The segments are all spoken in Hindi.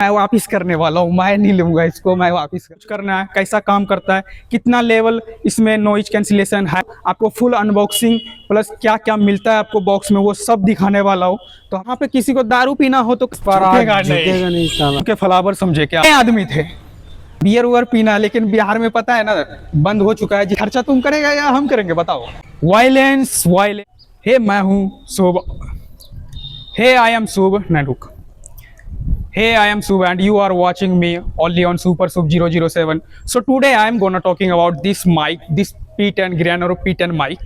मैं वापिस करने वाला हूँ, मैं नहीं लूंगा इसको, मैं वापिस करना है। कैसा काम करता है, कितना लेवल इसमें नॉइज कैंसिलेशन है, आपको फुल अनबॉक्सिंग प्लस क्या क्या मिलता है आपको बॉक्स में वो सब दिखाने वाला हूँ। तो यहाँ पे किसी को दारू पीना हो तो झुकेगा नहीं साला के फ्लावर समझे क्या आदमी थे। बियर उयर पीना, लेकिन बिहार में पता है ना बंद हो चुका है। खर्चा तुम करेगा या हम करेंगे बताओ। Violence violence. हे मैं हूँ Shubh, hey I am Shubh Nainuk. Hey, I am Sub and you are watching me only on Super Sub 007. So today I am gonna talking about this mic, this P10 Granero P10 mic.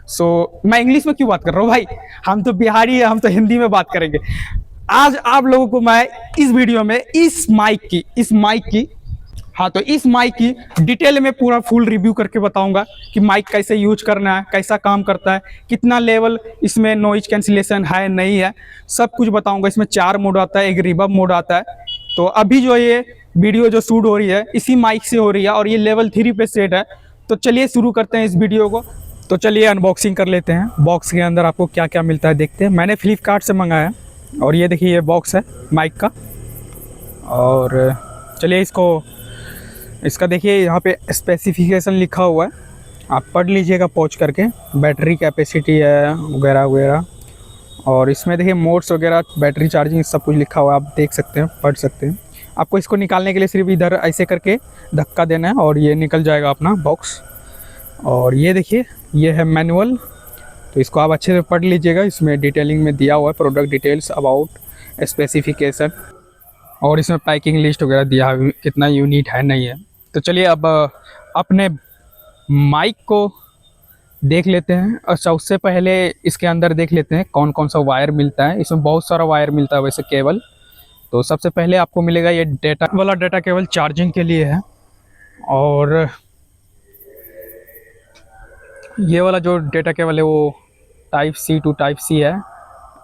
So मैं इंग्लिश में क्यों बात कर रहा हूँ भाई, हम तो बिहारी है, हम तो हिंदी में बात करेंगे। आज आप लोगों को मैं इस वीडियो में इस माइक की हाँ तो इस माइक की डिटेल में पूरा फुल रिव्यू करके बताऊंगा कि माइक कैसे यूज करना है, कैसा काम करता है, कितना लेवल इसमें नॉइज कैंसिलेशन है नहीं है, सब कुछ बताऊंगा। इसमें 4 मोड आता है, एक रिवर्ब मोड आता है। तो अभी जो ये वीडियो जो शूट हो रही है इसी माइक से हो रही है और ये लेवल 3 पे सेट है। तो चलिए शुरू करते हैं इस वीडियो को। तो चलिए अनबॉक्सिंग कर लेते हैं। बॉक्स के अंदर आपको क्या क्या मिलता है देखते हैं। मैंने फ्लिपकार्ट से मंगाया और ये देखिए ये बॉक्स है माइक का। और चलिए इसका देखिए यहाँ पे स्पेसिफिकेशन लिखा हुआ है, आप पढ़ लीजिएगा पॉज करके। बैटरी कैपेसिटी है वगैरह वगैरह, और इसमें देखिए मोड्स वगैरह, बैटरी चार्जिंग सब कुछ लिखा हुआ है, आप देख सकते हैं, पढ़ सकते हैं। आपको इसको निकालने के लिए सिर्फ इधर ऐसे करके धक्का देना है और ये निकल जाएगा अपना बॉक्स। और ये देखिए ये है मैनुअल, तो इसको आप अच्छे से पढ़ लीजिएगा। इसमें डिटेलिंग में दिया हुआ है प्रोडक्ट डिटेल्स अबाउट स्पेसिफिकेशन, और इसमें पैकिंग लिस्ट वगैरह दिया है कितना यूनिट है नहीं है। तो चलिए अब अपने माइक को देख लेते हैं। अच्छा उससे पहले इसके अंदर देख लेते हैं कौन कौन सा वायर मिलता है। इसमें बहुत सारा वायर मिलता है वैसे केबल। तो सबसे पहले आपको मिलेगा ये डेटा केबल चार्जिंग के लिए है, और ये वाला जो डेटा केबल है वो type C to type C है।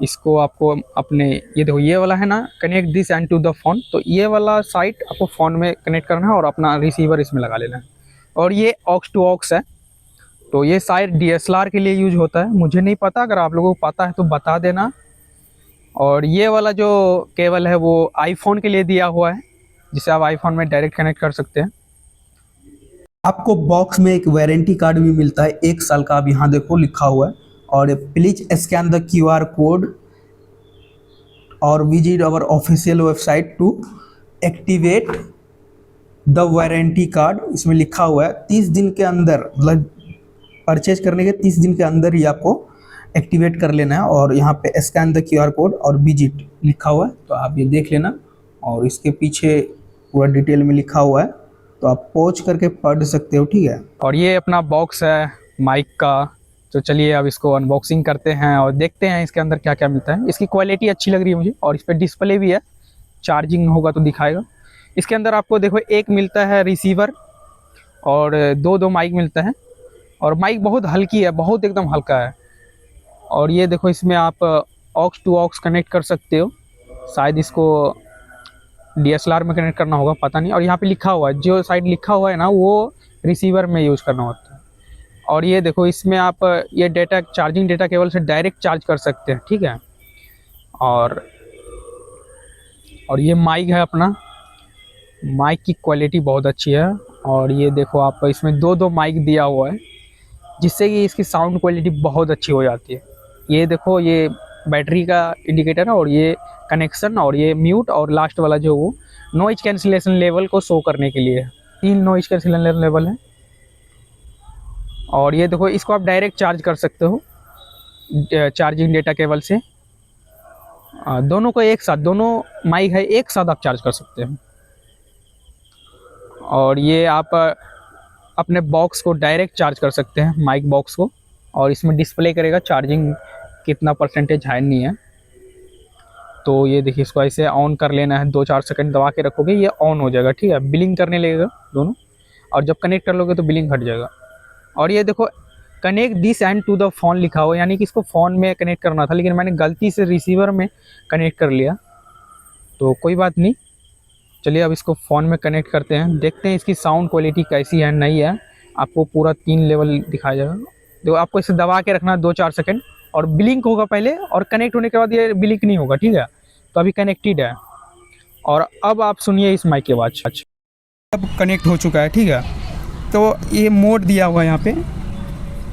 इसको आपको अपने ये देखो ये वाला है ना, connect this end to the phone, तो ये वाला साइट आपको फ़ोन में कनेक्ट करना है और अपना रिसीवर इसमें लगा लेना है। और ये ऑक्स टू ऑक्स है, तो ये शायद DSLR के लिए यूज होता है, मुझे नहीं पता, अगर आप लोगों को पता है तो बता देना। और ये वाला जो केबल है वो आईफोन के लिए दिया हुआ है, जिसे आप आईफोन में डायरेक्ट कनेक्ट कर सकते हैं। आपको बॉक्स में एक वारंटी कार्ड भी मिलता है 1 साल का, आप यहाँ देखो लिखा हुआ है। और please scan the QR code और visit our official website to activate the warranty card, इसमें लिखा हुआ है 30 दिन के अंदर, मतलब परचेज करने के 30 दिन के अंदर ही आपको एक्टिवेट कर लेना है। और यहाँ पे स्कैन द QR कोड और विजिट लिखा हुआ है, तो आप ये देख लेना। और इसके पीछे पूरा डिटेल में लिखा हुआ है, तो आप पॉज करके पढ़ सकते हो, ठीक है। और ये अपना बॉक्स है माइक का। तो चलिए अब इसको अनबॉक्सिंग करते हैं और देखते हैं इसके अंदर क्या क्या मिलता है। इसकी क्वालिटी अच्छी लग रही है मुझे, और इस पर डिस्प्ले भी है, चार्जिंग होगा तो दिखाएगा। इसके अंदर आपको देखो एक मिलता है रिसीवर और दो माइक मिलता है, और माइक बहुत हल्की है, बहुत एकदम हल्का है। और ये देखो इसमें आप ऑक्स टू ऑक्स कनेक्ट कर सकते हो, शायद इसको DSLR में कनेक्ट करना होगा, पता नहीं। और यहाँ पे लिखा हुआ है, जो साइड लिखा हुआ है ना वो रिसीवर में यूज़ करना होता है। और ये देखो इसमें आप ये चार्जिंग डेटा केबल से डायरेक्ट चार्ज कर सकते हैं, ठीक है। और ये माइक है अपना, माइक की क्वालिटी बहुत अच्छी है। और ये देखो आप इसमें दो माइक दिया हुआ है, जिससे कि इसकी साउंड क्वालिटी बहुत अच्छी हो जाती है। ये देखो ये बैटरी का इंडिकेटर है, और ये कनेक्शन, और ये म्यूट, और लास्ट वाला जो वो नॉइज कैंसिलेशन लेवल को शो करने के लिए है। 3 नॉइज कैंसिलेशन लेवल है। और ये देखो इसको आप डायरेक्ट चार्ज कर सकते हो चार्जिंग डेटा केबल से। दोनों को एक साथ, दोनों माइक है एक साथ आप चार्ज कर सकते हैं। और ये आप अपने बॉक्स को डायरेक्ट चार्ज कर सकते हैं, माइक बॉक्स को, और इसमें डिस्प्ले करेगा चार्जिंग कितना परसेंटेज है नहीं है। तो ये देखिए इसको ऐसे ऑन कर लेना है, 2-4 सेकंड दबा के रखोगे ये ऑन हो जाएगा, ठीक है। बिलिंग करने लगेगा दोनों, और जब कनेक्ट कर लोगे तो बिलिंग हट जाएगा। और ये देखो connect this end to the phone लिखा हुआ है, यानी कि इसको फ़ोन में कनेक्ट करना था, लेकिन मैंने गलती से रिसीवर में कनेक्ट कर लिया, तो कोई बात नहीं। चलिए अब इसको फ़ोन में कनेक्ट करते हैं, देखते हैं इसकी साउंड क्वालिटी कैसी है नहीं है। आपको पूरा 3 लेवल दिखाया जाएगा। तो आपको इसे दबा के रखना है 2-4 सेकंड, और ब्लिंक होगा पहले, और कनेक्ट होने के बाद ये ब्लिंक नहीं होगा, ठीक है। तो अभी कनेक्टेड है। और अब आप सुनिए इस माइक की आवाज़। अब कनेक्ट हो चुका है, ठीक है। तो ये मोड दिया हुआ है यहाँ पे,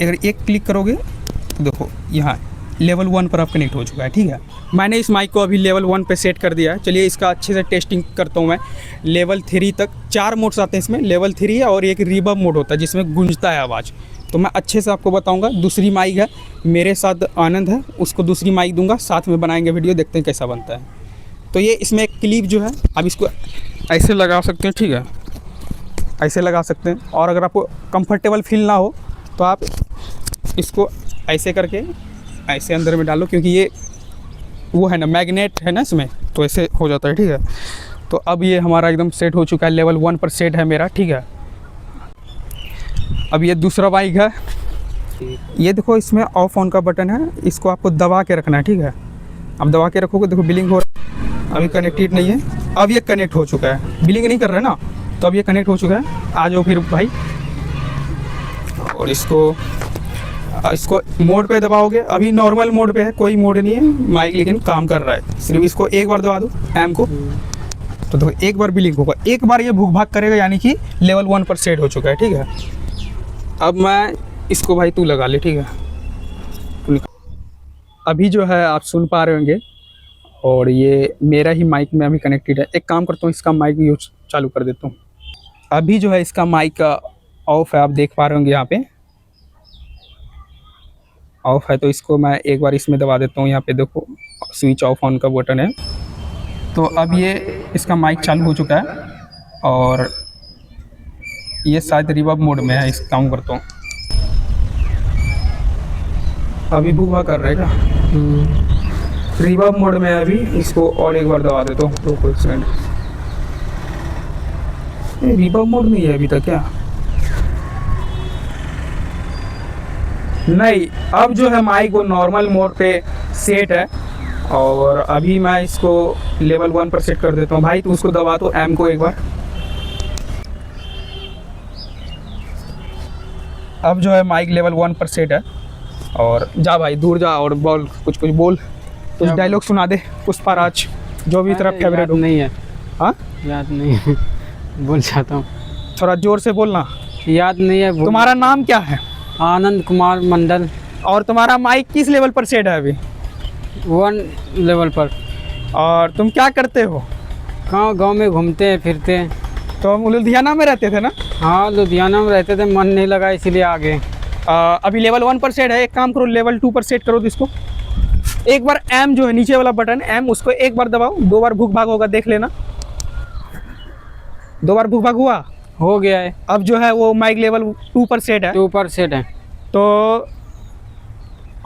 अगर एक क्लिक करोगे तो देखो यहाँ लेवल 1 पर अब कनेक्ट हो चुका है, ठीक है। मैंने इस माइक को अभी लेवल 1 पे सेट कर दिया है। चलिए इसका अच्छे से टेस्टिंग करता हूँ मैं। लेवल 3 तक 4 मोड्स आते हैं इसमें, लेवल 3 है और एक रिवर्ब मोड होता है जिसमें गूंजता है आवाज़। तो मैं अच्छे से आपको बताऊँगा। दूसरी माइक है मेरे साथ आनंद है, उसको दूसरी माइक दूंगा, साथ में बनाएंगे वीडियो, देखते हैं कैसा बनता है। तो ये इसमें एक क्लिप जो है, आप इसको ऐसे लगा सकते हैं, ठीक है, ऐसे लगा सकते हैं। और अगर आपको कंफर्टेबल फील ना हो तो आप इसको ऐसे करके ऐसे अंदर में डालो, क्योंकि ये वो है ना, मैग्नेट है ना इसमें, तो ऐसे हो जाता है, ठीक है। तो अब ये हमारा एकदम सेट हो चुका है, लेवल 1 पर सेट है मेरा, ठीक है। अब ये दूसरा बाइक है, ये देखो इसमें ऑफ ऑन का बटन है, इसको आपको दबा के रखना है, ठीक है। अब दबा के रखोगे, देखो बिलिंग हो रहा है, अभी कनेक्टेड नहीं है, अब ये कनेक्ट हो चुका है, बिलिंग नहीं कर रहा है ना, तो अब ये कनेक्ट हो चुका है। आ जाओ फिर भाई, और इसको मोड पे दबाओगे, अभी नॉर्मल मोड पे है, कोई मोड नहीं है माइक, लेकिन काम कर रहा है। सिर्फ इसको एक बार दबा दो एम को, तो देखो एक बार बिलिंग होगा, एक बार ये भूख भाग करेगा, यानी कि लेवल 1 पर सेट हो चुका है, ठीक है। अब मैं इसको भाई तू लगा ले, ठीक है। अभी जो है आप सुन पा रहे होंगे, और ये मेरा ही माइक में अभी कनेक्टेड है। एक काम करता हूँ, इसका माइक यूज चालू कर देता हूँ। अभी जो है इसका माइक ऑफ है, आप देख पा रहे होंगे यहाँ पे ऑफ है। तो इसको मैं एक बार इसमें दबा देता हूँ, यहाँ पे देखो स्विच ऑफ ऑन का बटन है। तो अब ये इसका माइक चालू हो चुका है, और ये शायद रिवर्ब मोड में है, इस काम करता हूँ। अभी भूखा कर रहेगा, रिवर्ब मोड में है अभी, इसको और एक बार दबा देता हूँ, तो कुछ सेकंड। रिवर्ब मोड में ही है अभी तक क्या? नहीं, अब जो है माइक वो नॉर्मल मोड पे सेट है, और अभी मैं इसको लेवल 1 पर सेट कर देता हूँ। भाई तू उसको दबा दो एम को एक बार। अब जो है माइक लेवल 1 पर सेट है, और जा भाई दूर जा और बोल, कुछ बोल, कुछ डायलॉग सुना दे पुष्पाराज, जो भी तेरा फेवरेट हो। नहीं है, हाँ याद नहीं है। बोल चाहता हूँ, थोड़ा जोर से बोलना। याद नहीं है। तुम्हारा नाम क्या है? आनंद कुमार मंडल। और तुम्हारा माइक किस लेवल पर सेट है अभी? 1 लेवल पर। और तुम क्या करते हो? गाँव में घूमते हैं फिरते हैं। तो हम लुधियाना में रहते थे ना? हाँ, लुधियाना में रहते थे, मन नहीं लगा इसलिए आ गए। अभी लेवल 1 पर सेट है, एक काम करो लेवल 2 पर सेट करो इसको। एक बार एम जो है नीचे वाला बटन एम, उसको एक बार दबाओ, 2 बार भूख भाग होगा, देख लेना। 2 बार भूख भाग हुआ, हो गया है। अब जो है वो माइक लेवल 2 पर सेट है। 2 पर सेट है। तो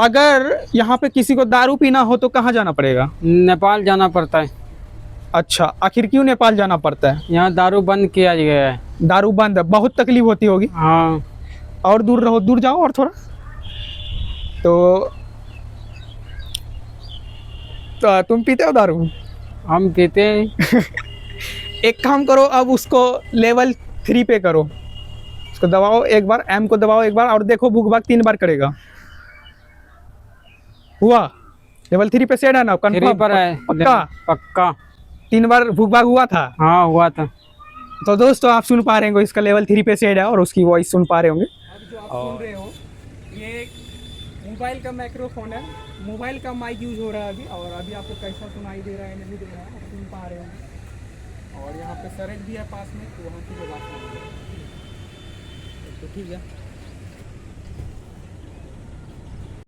अगर यहाँ पे किसी को दारू पीना हो तो कहाँ जाना पड़ेगा? नेपाल जाना पड़ता है। अच्छा, आखिर क्यों नेपाल जाना पड़ता है? यहाँ दारू बंद किया गया है। दारू बंद है, बहुत तकलीफ होती होगी। हाँ, और दूर रहो, दूर जाओ और थोड़ा। तो तुम पीते हो दारू? हम पीते हैं। एक काम करो, अब उसको लेवल 3 पे करो, उसको दबाओ एक बार, एम को दबाओ एक बार, और देखो भूख भाग 3 बार करेगा। हुआ? लेवल 3 पे सेट है ना? 3 पर है, पक्का? पक्का। 3 बार भूख भाग हुआ था? हाँ, हुआ था। तो दोस्तों आप सुन पा रहे होंगे, इसका लेवल 3 पे सेट है, और उसकी वॉइस सुन पा रहे होंगे। अब जो आप सुन रहे हो, ये मोबाइल का माइक्रोफोन है, मोबाइल का माइक यूज हो रहा है अभी, और अभी आपको कैसा सुनाई दे रहा है नहीं दे रहा है, आप सुन पा रहे होंगे। और यहाँ पे सरक भी है पास में, तो वहाँ की जो बात है तो ठीक है।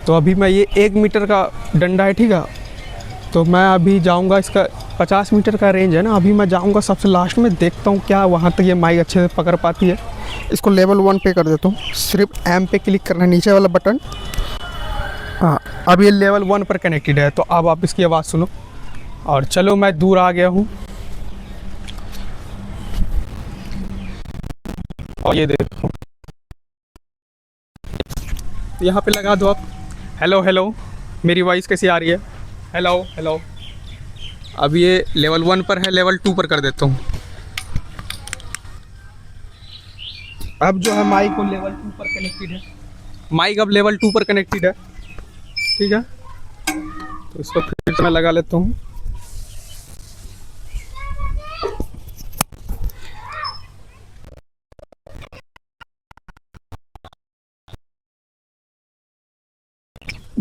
तो अभी मैं ये 1 मीटर का डंडा है, ठीक है। तो मैं अभी जाऊंगा, इसका 50 मीटर का रेंज है ना, अभी मैं जाऊंगा सबसे लास्ट में, देखता हूँ क्या वहाँ तक ये माइक अच्छे से पकड़ पाती है। इसको लेवल 1 पे कर देता हूँ, सिर्फ एम पे क्लिक करना है, नीचे वाला बटन। हाँ, अब ये लेवल 1 पर कनेक्टेड है। तो अब आप इसकी आवाज़ सुनो। और चलो मैं दूर आ गया हूँ, और ये देखो यहाँ पे लगा दो आप। हेलो हेलो, मेरी वॉइस कैसी आ रही है? Hello hello. अब ये लेवल 1 पर है, लेवल 2 पर कर देता हूँ। अब जो है माइक को लेवल 2 पर कनेक्टेड है, माइक अब लेवल 2 पर कनेक्टेड है, ठीक है। तो इसको फिर मैं लगा लेता हूँ।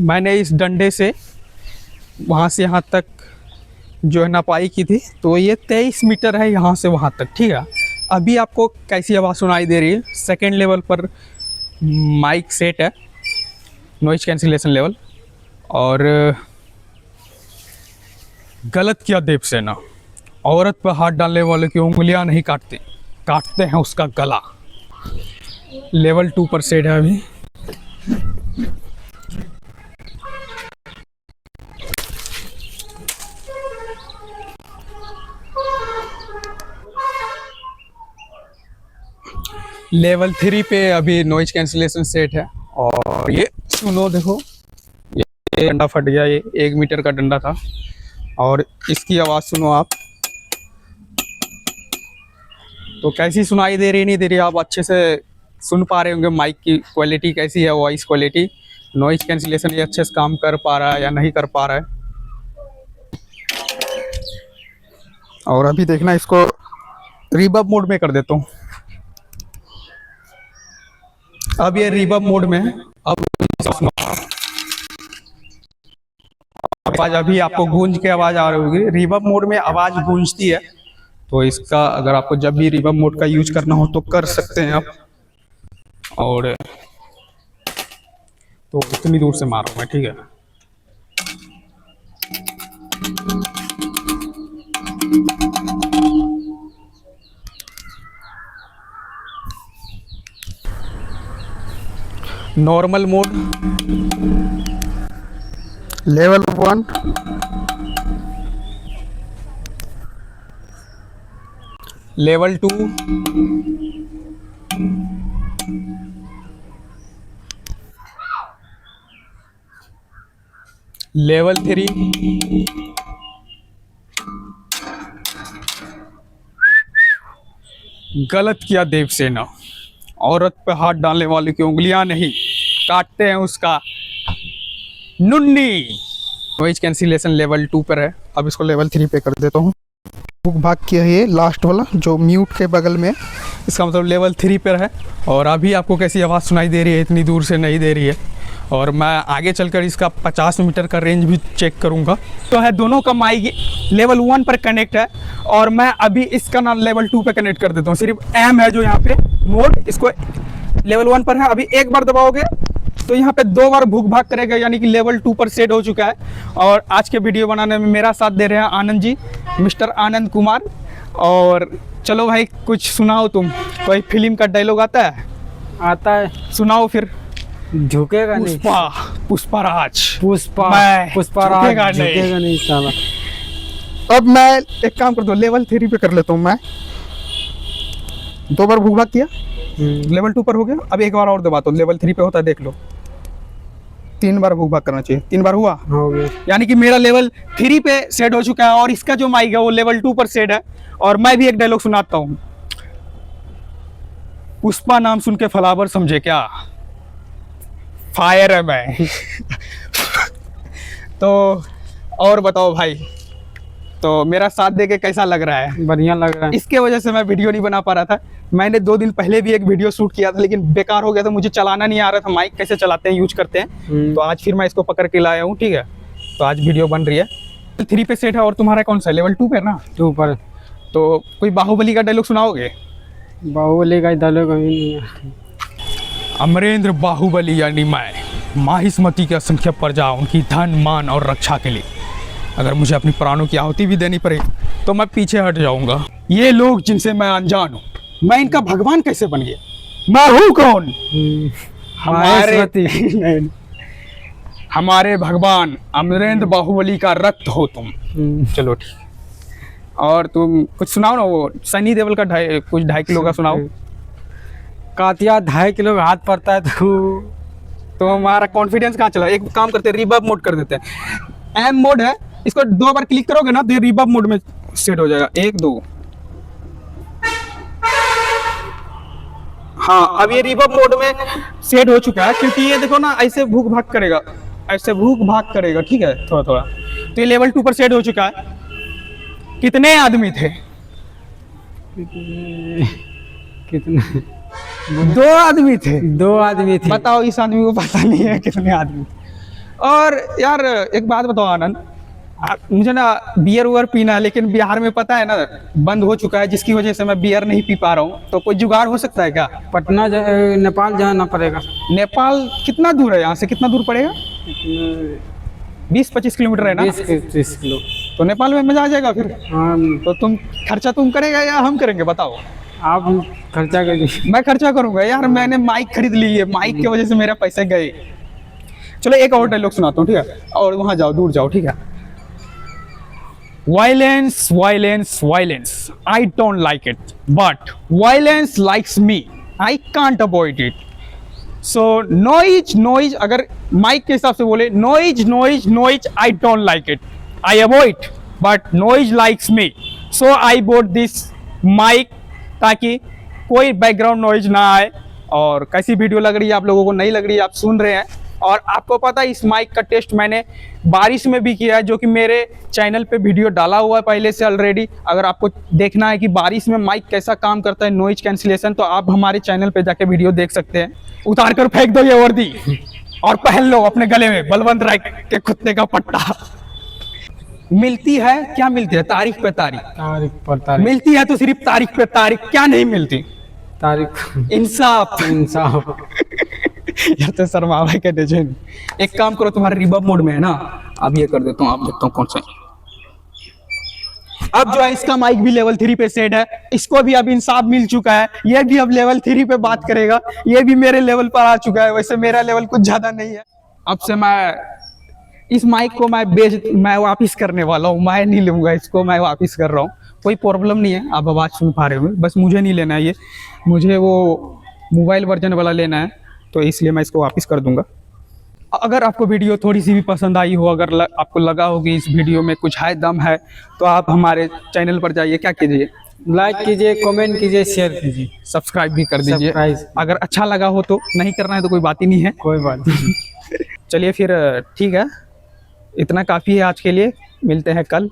मैंने इस डंडे से वहाँ से यहाँ तक जो है नपाई की थी, तो ये 23 मीटर है यहाँ से वहाँ तक, ठीक है। अभी आपको कैसी आवाज़ सुनाई दे रही है? सेकेंड लेवल पर माइक सेट है, नॉइज कैंसिलेशन लेवल। और गलत किया देवसेना, औरत पर हाथ डालने वाले की उंगलियां नहीं काटते, काटते हैं उसका गला। लेवल 2 पर सेट है अभी। लेवल 3 पे अभी नॉइज कैंसिलेशन सेट है। और ये सुनो, देखो ये डंडा फट गया, ये 1 मीटर का डंडा था। और इसकी आवाज़ सुनो आप, तो कैसी सुनाई दे रही नहीं दे रही, आप अच्छे से सुन पा रहे होंगे। माइक की क्वालिटी कैसी है, वॉइस क्वालिटी, नॉइज कैंसिलेशन ये अच्छे से काम कर पा रहा है या नहीं कर पा रहा है। और अभी देखना, इसको रिवर्ब मोड में कर देता हूँ। अब ये रिवर्ब मोड में है। अब आवाज अभी आपको गूंज के आवाज आ रही होगी। रिवर्ब मोड में आवाज गूंजती है, तो इसका अगर आपको जब भी रिवर्ब मोड का यूज करना हो तो कर सकते हैं आप। और तो इतनी दूर से मारूं मैं, ठीक है। Normal mode, level 1, level 2, level 3, गलत किया देवसेना, औरत पे हाथ डालने वाले की उंगलियां नहीं, काटते हैं उसका नुन्नी। नॉइज कैंसिलेशन लेवल 2 पर है। अब इसको लेवल 3 पे कर देता हूँ। भूख भाग किया है ये लास्ट वाला जो म्यूट के बगल में, इसका मतलब लेवल 3 पर है। और अभी आपको कैसी आवाज़ सुनाई दे रही है? इतनी दूर से नहीं दे रही है। और मैं आगे चलकर इसका 50 मीटर का रेंज भी चेक करूँगा। तो है दोनों का माइक लेवल 1 पर कनेक्ट है, और मैं अभी इसका ना लेवल 2 पे कनेक्ट कर देता हूँ। सिर्फ एम है जो यहाँ पे मोड, इसको लेवल 1 पर है। अभी एक बार दबाओगे तो यहाँ पे 2 बार भूख भाग करेगा, यानी कि लेवल 2 पर सेट हो चुका है। और आज के वीडियो बनाने में मेरा साथ दे रहे हैं आनंद जी, मिस्टर आनंद कुमार। और चलो भाई कुछ सुनाओ तुम, कोई फिल्म का डायलॉग आता है? आता है, सुनाओ फिर। झुकेगा नहीं। पुष्पराज, पुष्पराज झुकेगा नहीं साला। अब मैं एक काम कर दो, लेवल 3 पे कर लेता हूँ मैं। 2 बार भूख भाग किया, लेवल 2 पर हो गया। अब एक बार और दबा, तो लेवल 3 पे होता है, देख लो। 3 बार भूख भाग करना चाहिए। 3 बार हुआ, हो गया। यानी कि मेरा लेवल 3 पे सेट हो चुका है, और इसका जो माइक है वो लेवल 2 पर सेट है। और मैं भी एक डायलॉग सुनाता हूँ। पुष्पा नाम सुन के फ्लावर समझे क्या, फायर है मैं। तो और बताओ भाई, तो मेरा साथ देके कैसा लग रहा है? बढ़िया लग रहा है। इसके वजह से मैं वीडियो नहीं बना पा रहा था। मैंने 2 दिन पहले भी एक वीडियो शूट किया था, लेकिन बेकार हो गया था, मुझे चलाना नहीं आ रहा था। माइक कैसे चलाते हैं, यूज करते हैं। तो आज फिर मैं इसको पकड़ के लाया हूँ, ठीक है। तो आज वीडियो बन रही है। 3 पे सेट है। और तुम्हारा कौन सा लेवल 2 पे ना? 2 पर। तो कोई बाहुबली का डायलॉग सुनाओगे? बाहुबली का डायलॉग अभी नहीं है। अमरेंद्र बाहुबली यानी मैं, माहिष्मती की असंख्य प्रजा, उनकी धन मान और रक्षा के लिए अगर मुझे अपनी प्राणों की आहुति भी देनी पड़े तो मैं पीछे हट जाऊंगा। ये लोग जिनसे मैं अनजान हूँ, मैं इनका भगवान कैसे बन गया? मैं हूँ कौन? हमारे भगवान अमरेंद्र बाहुबली का रक्त हो तुम। चलो ठीक। और तुम कुछ सुनाओ ना, वो सनी देओल का 2.5 किलो का सुनाओ। कातिया 2.5 किलो हाथ पड़ता है तो हमारा कॉन्फिडेंस कहाँ चला? एक काम करते हैं, रिवर्ब मोड कर देते हैं। एम मोड है, इसको 2 बार क्लिक करोगे ना तो रिवर्ब मोड में सेट हो जाएगा। 1 2। हाँ, अब ये रिवर्ब मोड में सेट हो चुका है, क्योंकि ये देखो ना ऐसे भूख भाग करेगा, ऐसे भूख भाग करेगा, ठीक है, थोड़ा थोड़ा। तो ये लेवल 2 पर सेट हो चुका है। कितने आदमी थे? कितने? 2 आदमी थे। 2 आदमी थे। बताओ, इस आदमी को पता नहीं है कितने आदमी थे। और यार एक बात बताओ आनंद, मुझे ना बियर वुयर पीना है, लेकिन बिहार में पता है ना बंद हो चुका है, जिसकी वजह से मैं बियर नहीं पी पा रहा हूँ। तो कोई जुगाड़ हो सकता है क्या? पटना नेपाल जाना पड़ेगा। नेपाल कितना दूर है यहाँ से, कितना दूर पड़ेगा? 20-25 किलोमीटर है ना? 20-30 किलो। तो नेपाल में मजा आ जाएगा फिर। हाँ, तो खर्चा तुम करेगा या हम करेंगे बताओ? आप खर्चा कर दीजिए। मैं खर्चा करूंगा यार, मैंने माइक खरीद ली है, माइक की वजह से मेरे पैसे गए। चलो एक और डायलॉग सुनाता हूँ, ठीक है? और वहां जाओ, दूर जाओ, ठीक है? Violence, violence, violence. I don't like it, but violence likes me. I can't avoid it. So noise, noise. अगर माइक के हिसाब से बोले noise, noise, noise. I don't like it. I avoid, but noise likes me. So I bought this mic ताकि कोई बैकग्राउंड नॉइज ना आए। और कैसी वीडियो लग रही है आप लोगों को, नहीं लग रही है, आप सुन रहे हैं। और आपको पता है इस माइक का टेस्ट मैंने बारिश में भी किया है, जो कि मेरे चैनल पे वीडियो डाला हुआ है पहले से ऑलरेडी। अगर आपको देखना है कि बारिश में माइक कैसा काम करता है, नॉइज कैंसिलेशन, तो आप हमारे चैनल पे जाके वीडियो देख सकते हैं। उतार कर फेंक दो ये वर्दी और पहन लो अपने गले में बलवंत राय के कुत्ते का पट्टा। मिलती है क्या? मिलती है तारीख पे तारीख। तारीख पर तारीख। मिलती है तो सिर्फ तारीख पे तारीख, क्या नहीं मिलती? तारीख। इंसाफ। इंसाफ। यार तो शर्मा भाई कहते हैं। एक काम करो, तुम्हारे रिवर्ब मोड में है ना, अब ये कर देता हूँ, आप देखता हूँ कौन सा। अब जो है इसका माइक भी लेवल 3 पे सेट है, इसको भी अब इंसाफ मिल चुका है, ये भी अब लेवल 3 पे बात करेगा, ये भी मेरे लेवल पर आ चुका है। वैसे मेरा लेवल कुछ ज्यादा नहीं है। अब से मैं इस माइक को मैं वापिस करने वाला हूँ, मैं नहीं लूंगा इसको, मैं वापिस कर रहा हूँ। कोई प्रॉब्लम नहीं है, आप आवाज़ सुन पा रहे हो, बस मुझे नहीं लेना है ये, मुझे वो मोबाइल वर्जन वाला लेना है, तो इसलिए मैं इसको वापस कर दूंगा। अगर आपको वीडियो थोड़ी सी भी पसंद आई हो, अगर आपको लगा हो कि इस वीडियो में कुछ है दम है, तो आप हमारे चैनल पर जाइए, क्या कीजिए, लाइक कीजिए, कमेंट कीजिए, शेयर कीजिए, सब्सक्राइब भी कर दीजिए। अगर अच्छा लगा हो तो, नहीं करना है तो कोई बात ही नहीं है। कोई बात नहीं। चलिए फिर ठीक है, इतना काफ़ी है आज के लिए, मिलते हैं कल।